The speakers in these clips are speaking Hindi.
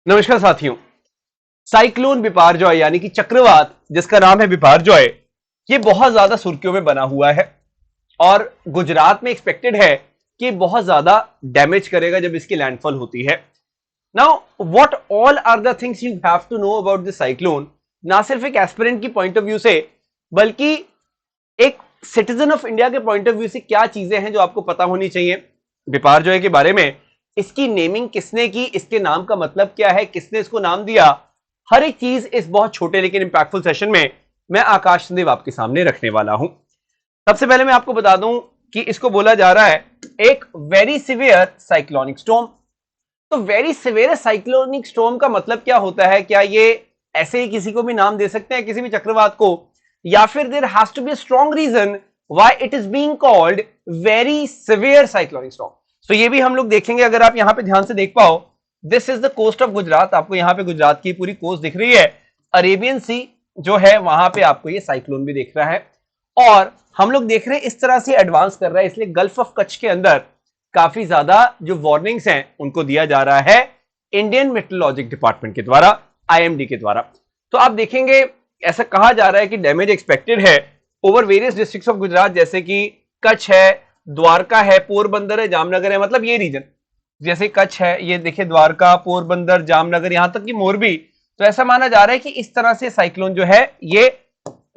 नमस्कार साथियों। साइक्लोन बिपारजॉय यानी कि चक्रवात जिसका नाम है बिपारजॉय, ये बहुत ज्यादा सुर्खियों में बना हुआ है और गुजरात में एक्सपेक्टेड है कि बहुत ज्यादा डैमेज करेगा जब इसकी लैंडफॉल होती है। Now what all are the things you have to know about this cyclone, ना सिर्फ एक एस्पिरेंट की पॉइंट ऑफ व्यू से बल्कि एक सिटीजन ऑफ इंडिया के पॉइंट ऑफ व्यू से क्या चीजें हैं जो आपको पता होनी चाहिए बिपारजॉय के बारे में। इसकी नेमिंग किसने की, इसके नाम का मतलब क्या है, किसने इसको नाम दिया, हर एक चीज इस बहुत छोटे लेकिन इंपैक्टफुल सेशन में मैं आकाश संदीप आपके सामने रखने वाला हूं। सबसे पहले मैं आपको बता दूं कि इसको बोला जा रहा है एक वेरी सिवियर साइक्लोनिक स्टॉर्म। तो वेरी सिवियर साइक्लोनिक स्टॉर्म का मतलब क्या होता है? क्या ये ऐसे ही किसी को भी नाम दे सकते हैं किसी भी चक्रवात को, या फिर there has to be a strong reason why it is being called very severe cyclonic storm? तो ये भी हम लोग देखेंगे। अगर आप यहां पे ध्यान से देख पाओ, this is the coast of Gujarat. आपको यहां पे गुजरात की पूरी कोस्ट दिख रही है। अरेबियन सी जो है वहां पे आपको ये साइक्लोन भी दिख रहा है और हम लोग देख रहे हैं इस तरह से एडवांस कर रहा है, इसलिए गल्फ ऑफ कच्छ के अंदर काफी ज्यादा जो वार्निंग्स हैं उनको दिया जा रहा है इंडियन मेट्रोलॉजिक डिपार्टमेंट के द्वारा, आईएमडी के द्वारा। तो आप देखेंगे ऐसा कहा जा रहा है कि डैमेज एक्सपेक्टेड है over various districts of Gujarat, जैसे कि कच्छ है, द्वारका है, पोरबंदर है, जामनगर है, मतलब ये रीजन जैसे कच्छ है, ये देखिए द्वारका, पोरबंदर, जामनगर, यहां तक कि मोरबी। तो ऐसा माना जा रहा है कि इस तरह से साइक्लोन जो है ये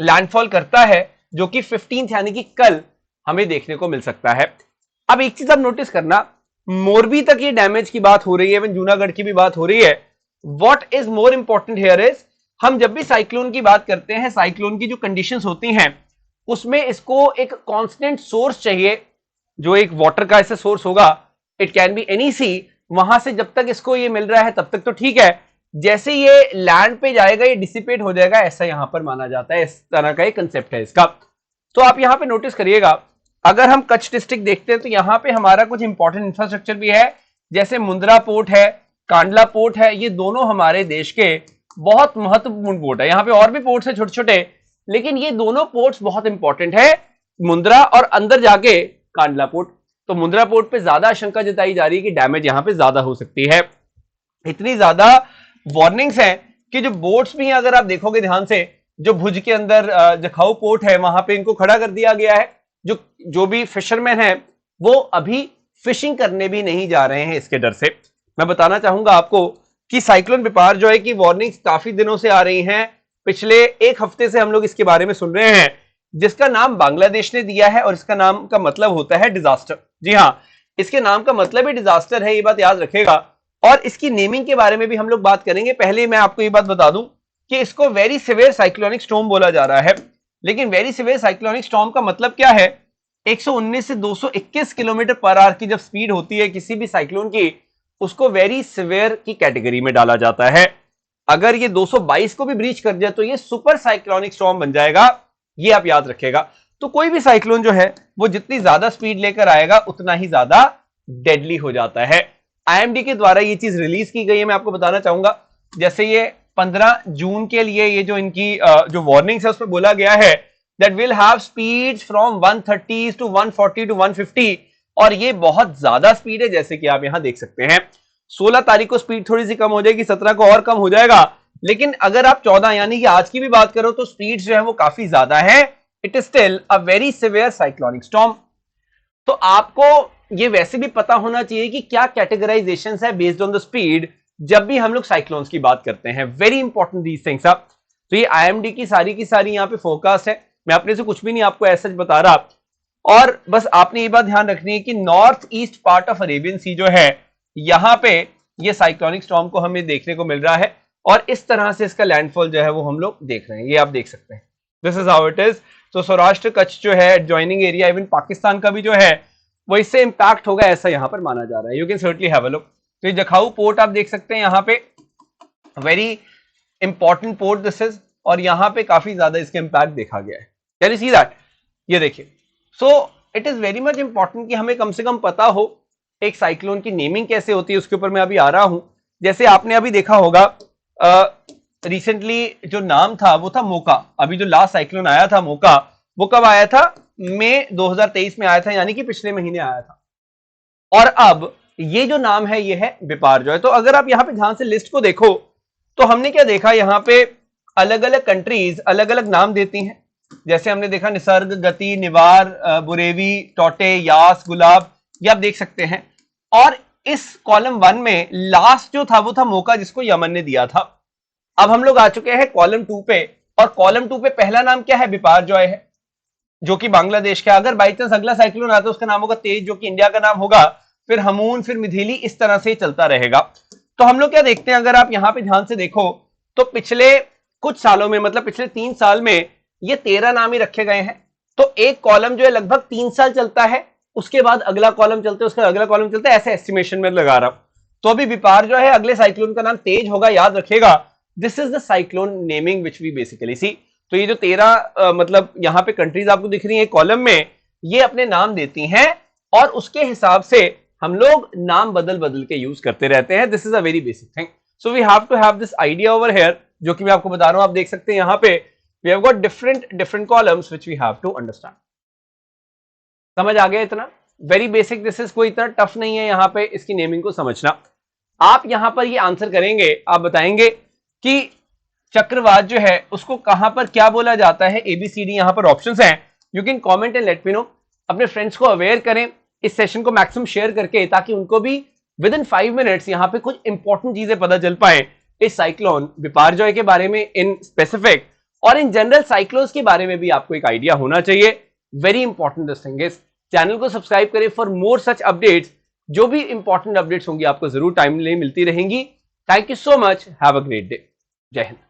लैंडफॉल करता है, जो कि 15 यानी कि कल हमें देखने को मिल सकता है। अब एक चीज आप नोटिस करना, मोरबी तक ये डैमेज की बात हो रही है, जूनागढ़ की भी बात हो रही है। What is more important here is, हम जब भी साइक्लोन की बात करते हैं, साइक्लोन की जो कंडीशंस होती हैं उसमें इसको एक कांस्टेंट सोर्स चाहिए, जो एक वाटर का ऐसा सोर्स होगा, इट कैन बी एनी सी। वहां से जब तक इसको ये मिल रहा है तब तक तो ठीक है, जैसे ये लैंड पे जाएगा ये डिसिपेट हो जाएगा, ऐसा यहां पर माना जाता है। इस तरह का एक कंसेप्ट है इसका। तो आप यहां पे नोटिस करिएगा, अगर हम कच्छ डिस्ट्रिक्ट देखते हैं तो यहां पे हमारा कुछ इंपॉर्टेंट इंफ्रास्ट्रक्चर भी है, जैसे मुंद्रा पोर्ट है, कांडला पोर्ट है। ये दोनों हमारे देश के बहुत महत्वपूर्ण पोर्ट है। यहां पे और भी पोर्ट्स है छोटे छोटे, लेकिन ये दोनों पोर्ट्स बहुत इंपॉर्टेंट है, मुंद्रा और अंदर जाके कांडला पोर्ट। तो मुंद्रा पोर्ट पे ज्यादा आशंका जताई जा रही है कि डैमेज यहां पे ज्यादा हो सकती है। इतनी ज्यादा वार्निंग्स हैं कि जो बोट्स भी हैं, अगर आप देखोगे ध्यान से, जो भुज के अंदर जखाऊ पोर्ट है वहां पे इनको खड़ा कर दिया गया है। जो जो भी फिशरमैन है वो अभी फिशिंग करने भी नहीं जा रहे हैं इसके डर से। मैं बताना चाहूंगा आपको कि साइक्लोन बिपारजॉय की वार्निंग्स काफी दिनों से आ रही हैं। पिछले एक हफ्ते से हम लोग इसके बारे में सुन रहे हैं, जिसका नाम बांग्लादेश ने दिया है और इसका नाम का मतलब होता है डिजास्टर। जी हां, इसके नाम का मतलब ही डिजास्टर है, ये बात याद रखेगा। और इसकी नेमिंग के बारे में भी हम लोग बात करेंगे। पहले मैं आपको ये बात बता दूं कि इसको वेरी सिवियर साइक्लोनिक स्टॉर्म बोला जा रहा है, लेकिन वेरी सिवियर साइक्लोनिक स्टॉर्म का मतलब क्या है? 119 से 221 किलोमीटर पर आवर की जब स्पीड होती है किसी भी साइक्लोन की, उसको वेरी सिवियर की कैटेगरी में डाला जाता है। अगर ये 222 को भी ब्रीच कर जाए तो ये सुपर साइक्लोनिक स्टॉर्म बन जाएगा, ये आप याद रखेगा। तो कोई भी साइक्लोन जो है वो जितनी ज्यादा स्पीड लेकर आएगा उतना ही ज्यादा डेडली हो जाता है। आईएमडी के द्वारा ये चीज रिलीज की गई है, मैं आपको बताना चाहूंगा। जैसे ये 15 जून के लिए ये जो इनकी जो वार्निंग्स है उसमें बोला गया है that will have speeds from 130 to 140 to 150, और ये बहुत ज्यादा स्पीड है, जैसे कि आप यहां देख सकते हैं। 16 तारीख को स्पीड थोड़ी सी कम हो जाएगी, 17 को और कम हो जाएगा, लेकिन अगर आप 14 यानी कि आज की भी बात करो तो स्पीड जो है वो काफी ज्यादा है। It is still a very severe cyclonic storm. तो आपको ये वैसे भी पता होना चाहिए कि क्या कैटेगराइजेशन है बेस्ड ऑन द स्पीड जब भी हम लोग साइक्लोन्स की बात करते हैं। Very important these things up. तो ये आईएमडी की सारी यहाँ पे फोरकास्ट है, मैं अपने से कुछ भी नहीं आपको ऐसा बता रहा। और बस आपने ये बात ध्यान रखनी है कि north east part of Arabian sea जो है, यहां पे ये साइक्लोनिक स्टॉर्म को हमें देखने को मिल रहा है और इस तरह से इसका लैंडफॉल जो है वो हम लोग देख रहे हैं। ये आप देख सकते हैं, this is how it is. तो सौराष्ट्र कच्छ जो है एडजॉइनिंग एरिया, इवन पाकिस्तान का भी जो है वो इससे इंपैक्ट होगा, ऐसा यहां पर माना जा रहा है। You can certainly have a look. तो ये जखाऊ पोर्ट आप देख सकते हैं यहाँ पे, very important port this is, और यहाँ पे काफी ज्यादा इसका इंपैक्ट देखा गया है। Can you see that? ये देखिए। So it is very much important कि हमें कम से कम पता हो एक साइक्लोन की नेमिंग कैसे होती है, उसके ऊपर मैं अभी आ रहा हूं। जैसे आपने अभी देखा होगा रिसेंटली जो नाम था वो था मोका। अभी जो लास्ट साइक्लोन आया था मोका, वो कब आया था? मई 2023 में आया था, यानी कि पिछले महीने आया था। और अब ये जो नाम है ये है बिपारजॉय। तो अगर आप यहां पे ध्यान से लिस्ट को देखो तो हमने क्या देखा, यहां पे अलग अलग कंट्रीज अलग अलग नाम देती हैं। जैसे हमने देखा निसर्ग, गति, निवार, बुरेवी, टोटे, यास, गुलाब, ये आप देख सकते हैं। और इस कॉलम 1 में लास्ट जो था वो था मोका, जिसको यमन ने दिया था। अब हम लोग आ चुके हैं कॉलम 2 पे, और कॉलम 2 पे पहला नाम क्या है, बिपारजॉय है, जो कि बांग्लादेश का। अगर बाई चांस अगला साइक्लोन आता है उसका नाम होगा तेज, जो कि इंडिया का नाम होगा, फिर हमून, फिर मिथिली, इस तरह से चलता रहेगा। तो हम लोग क्या देखते हैं, अगर आप यहां पे ध्यान से देखो तो पिछले कुछ सालों में, मतलब पिछले 3 साल में ये 13 नाम ही रखे गए हैं। तो एक कॉलम जो है लगभग 3 साल चलता है, उसके बाद अगला कॉलम चलता है, उसके बाद अगला कॉलम चलता है, ऐसे एस्टिमेशन में लगा रहा हूं। तो अभी बिपारजॉय है, अगले साइक्लोन का नाम तेज होगा, याद रखेगा। This is the cyclone naming which we basically see. तो ये जो 13 मतलब यहां पे कंट्रीज आपको दिख रही है कॉलम में, ये अपने नाम देती हैं और उसके हिसाब से हम लोग नाम बदल बदल के यूज करते रहते हैं। This is a very basic thing. So we have to have this idea over here, जो कि मैं आपको बता रहा हूं। आप देख सकते हैं यहां पे we have got different columns which we have to understand. समझ आ गया इतना? वेरी बेसिक, दिस इज, कोई इतना टफ नहीं है यहां पे इसकी नेमिंग को समझना। आप यहां पर ये आंसर करेंगे, आप बताएंगे कि चक्रवात जो है उसको कहां पर क्या बोला जाता है। एबीसीडी यहां पर ऑप्शंस हैं। You can comment and let me know. अपने फ्रेंड्स को अवेयर करें इस सेशन को मैक्सिमम शेयर करके, ताकि उनको भी विद इन 5 मिनट्स यहां पे कुछ इंपॉर्टेंट चीजें पता चल पाए इस साइक्लोन बिपारजॉय के बारे में इन स्पेसिफिक, और इन जनरल साइक्लोन्स के बारे में भी आपको एक आइडिया होना चाहिए। Very important this thing is. Channel को सब्सक्राइब करें फॉर मोर सच अपडेट्स। जो भी इंपॉर्टेंट अपडेट्स होंगी आपको जरूर टाइमली मिलती रहेंगी। Thank you so much, have a great day. जय हिंद।